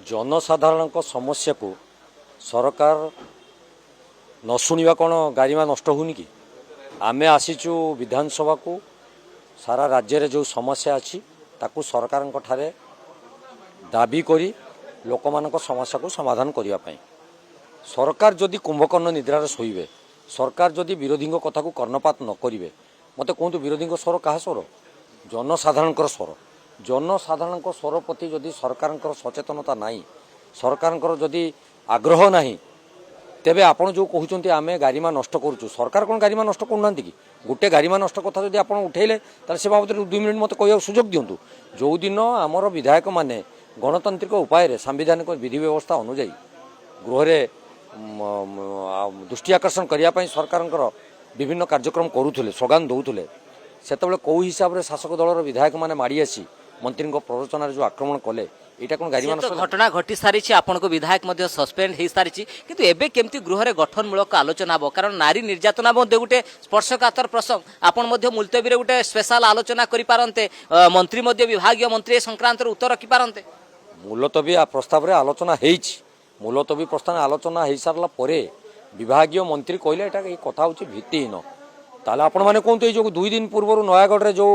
जनसाधारण समस्या को सरकार न शुणा कौन गारिमा नष्ट होनी कि आमे आसीचु विधानसभा को सारा राज्य रे जो समस्या अच्छी ताकू सरकार ठारे दाबी करी लोक मान समस्या को समाधान करने सरकार जदि कुंभकर्ण निद्रार शोबे सरकार जदि विरोधी कथा को कर्णपात न करेंगे मत कहतु विरोधी स्वर क्या स्वर जनसाधारण स्वर जनसाधारण स्वर प्रति जदि सरकार सचेतनता नहीं सरकार जदि आग्रह नहीं तेबे आपण जो कहते आम गारिमा नष्ट करुचु सरकार कौन गारिमा नष्ट करना कि गोटे गारिमा नष्ट कथा जब आप उठेले से बाबद 2 मिनिट मत कह सुजोग दिंतु जो दिन आमर विधायक माने गणतांत्रिक उपाय सांविधानिक विधि व्यवस्था अनुजाई गृह दृष्टि आकर्षण करने सरकार विभिन्न कार्यक्रम करुले स्लोगान दौले से कौ हिसाब से शासक दलर विधायक माने माड़ी आसी मंत्री प्ररोचन जो आक्रमण कले यहाँ कौन गारिमा घटना घटी सारी आपण विधायक सस्पेंड हो सारी किंतु एबे केमती गृह गठनमूलक आलोचना हम कारण नारी निर्यातना गोटे स्पर्शकातर प्रसंग आपन मुलतवी गोटे स्पेशल आलोचना करें मंत्री विभाग मंत्री संक्रांत उत्तर रखिपारते मुलतवी प्रस्ताव आलोचना मुलतवी प्रस्ताव आलोचना हो सारा विभाग मंत्री कहले ये कथा हूँ भित्तिहीन ताले आपण मैंने कहते जो 2 दिन पूर्व नयागढ़ जो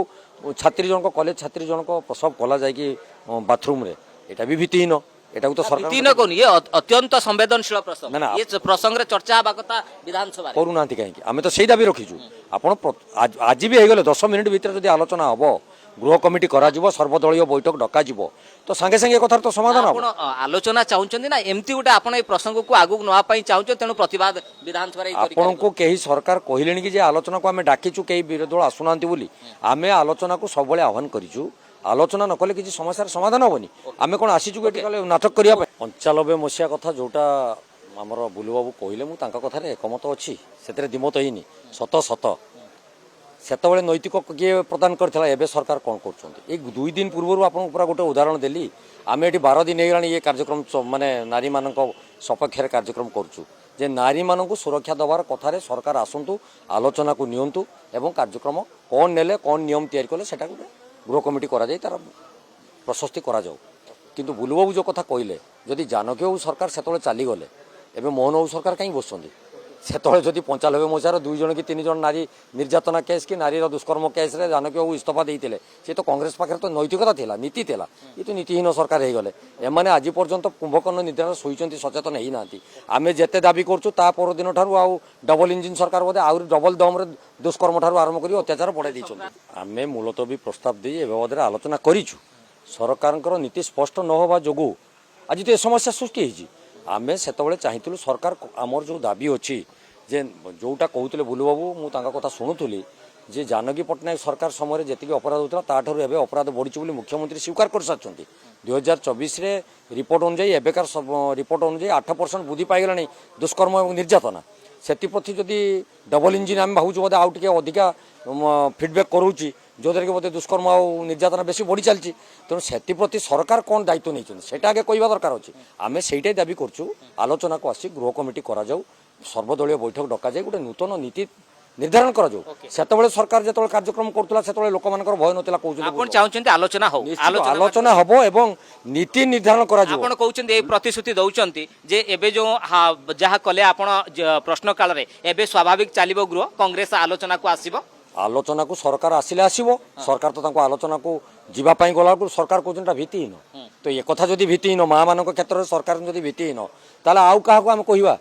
छात्री जनक कॉलेज छात्री जनक प्रसव कला जाकि बाथरूम रे एटा भी भित्तिहीन एटा तो सरकार भित्तिहीन कोन ये अत्यंत संवेदनशील प्रसंग ये प्रसंग रे चर्चा हबा कथा विधानसभा करूना कहीं आम तो सही दाबी रखीचु आपण आज भी हो 10 मिनिट भीतर जदि आलोचना हम गृह कमिटी करा सर्वदलीय बैठक डका तो सांगे सांगे कथार तो समाधान हम आलोचना चाहते ना एमती गोटे आप प्रसंग को आगू नापी चाहते तेणु प्रतिवाद विधानसभा आपन को कहीं सरकार कहले कि आलोचना को आम डाकिचु कई विरोधी दल आसुना बोली आम आलोचना को सब आह्वान करूँ आलोचना न कले किसी समस्या समाधान हेनी आम कौन आसीचु नाटक करने 95 मसीहा कथा जोटा आमर बुलू बाबू कहले मुझे कथार एकमत अच्छी से दिमत होनी सत सत सेतबे नैतिक किए प्रदान करथिला एबे सरकार कौन कर 2 दिन पूर्व आप गोटे उदाहरण देली आम ये 12 दिन हो ये कार्यक्रम माने नारी मान सपक्ष कार्यक्रम करुचु जे नारी मान सुरक्षा दबार कथार सरकार आसतु आलोचना को नियंतु एवं कार्यक्रम कौन नेले कौन नियम तैयारी कले सेटा गृह कमिटी करा जाय तार प्रशस्ति करा जाऊ किंतु बुलू बाबू जो कथा कहले जदि जानकी बाबू सरकार से चलीगले एवं मोहन बाबू सरकार कहीं बसुँच से जदि 95 मसीहार 2 जन कि 3 जन नारी निर्यातना केस कि नारी दुष्कर्म केस रे जानकी बाबू इस्तीफा देते सी तो कांग्रेस पाखे तो नैतिकता थिला नीति थिला ये तो नीतिहीन सरकार हो गले एमाने आज पर्यंत कुंभकर्ण निद्रा शोचती सचेतन हो ना आम जिते दाबी करूँ ता परदिन ठारू आउ डबल इंजिन सरकार बोधे आउरी डबल दम दुष्कर्म ठारू आरंभ कर अत्याचार बढ़ाई आम मुलतवी प्रस्ताव दे ए बाबद आलोचना करूँ सरकार नीति स्पष्ट न होगा जोगु आज तो ये समस्या सृष्टि होती आमे सेतबेले चाहिलु सरकार आमर जो दाबी अच्छी जे जोटा कहते बुलू बाबू मुझे कथा शुणुली जे जानकी पट्टनायक सरकार समय जी अपराध होता ताठू एवं अपराध बढ़ी मुख्यमंत्री स्वीकार कर सारी 2024 रिपोर्ट अनुजाई एबेकार रिपोर्ट अनुजाई 8% वृद्धि पाईगला दुष्कर्म और निर्यातना से जदि डबल इंजिन आम भावुँ बोधे आउ टे अधिका फिडबैक करूँ जो कि बोधे दुष्कर्म और निर्यातना बेसी बढ़ी चलती तेणु से सरकार कौन दायित्व नहीं से आगे कहवा दरकार अच्छे आम से दाबी करूँ आलोचना को आसी गृह कमिटी करा जाऊ सर्वदलीय बैठक डक जाए गोटे नूतन नीति निर्धारण करा जाऊ से सरकार जो कार्यक्रम करुला से लोक मान भय नाला कहते आलोचना हो आलोचना हम एवं नीति निर्धारण करा प्रतिश्रुति दौरान जे एबे जो जहाँ कले आप प्रश्न काल रे एबे स्वाभाविक चलो गृह कांग्रेस आलोचना को आसीबो आलोचना को सरकार आसिले आसो सरकार तो आलोचना को जीवाई गला सरकार कहते भित्तिहीन तो ये कथा जदि भित्तिहीन माँ मान क्षेत्र में सरकार जदि भित्तिहीन ताले आउ क्या आम कहवा